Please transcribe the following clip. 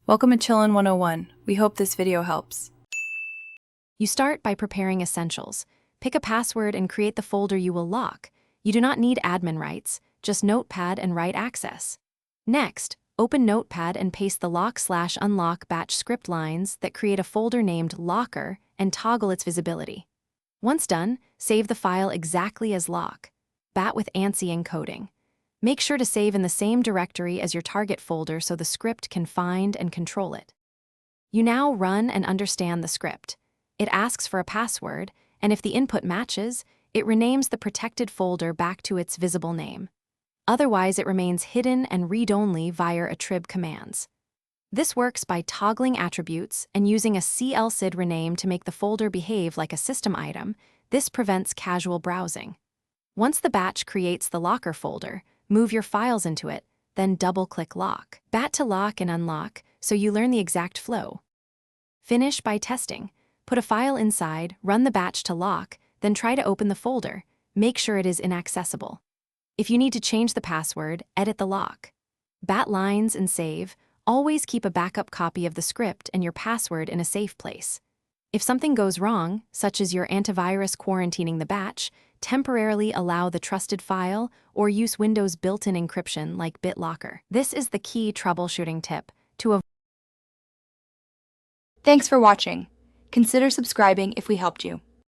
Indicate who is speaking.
Speaker 1: Welcome to Chillin' 101. We hope this video helps.
Speaker 2: You start by preparing essentials. Pick a password and create the folder you will lock. You do not need admin rights, just Notepad and write access. Next, open Notepad and paste the lock/unlock batch script lines that create a folder named Locker and toggle its visibility. Once done, save the file exactly as lock. Bat with ANSI encoding. Make sure to save in the same directory as your target folder so the script can find and control it. You now run and understand the script. It asks for a password, and if the input matches, it renames the protected folder back to its visible name. Otherwise, it remains hidden and read-only via attrib commands. This works by toggling attributes and using a clsid rename to make the folder behave like a system item. This prevents casual browsing. Once the batch creates the locker folder, move your files into it, then double-click lock. Bat to lock and unlock so you learn the exact flow. Finish by testing. Put a file inside, run the batch to lock, then try to open the folder. Make sure it is inaccessible. If you need to change the password, edit the lock. Bat lines and save. Always keep a backup copy of the script and your password in a safe place. If something goes wrong, such as your antivirus quarantining the batch, temporarily allow the trusted file or use Windows built-in encryption like BitLocker. This is the key troubleshooting tip to avoid.
Speaker 3: Thanks for watching. Consider subscribing if we helped you.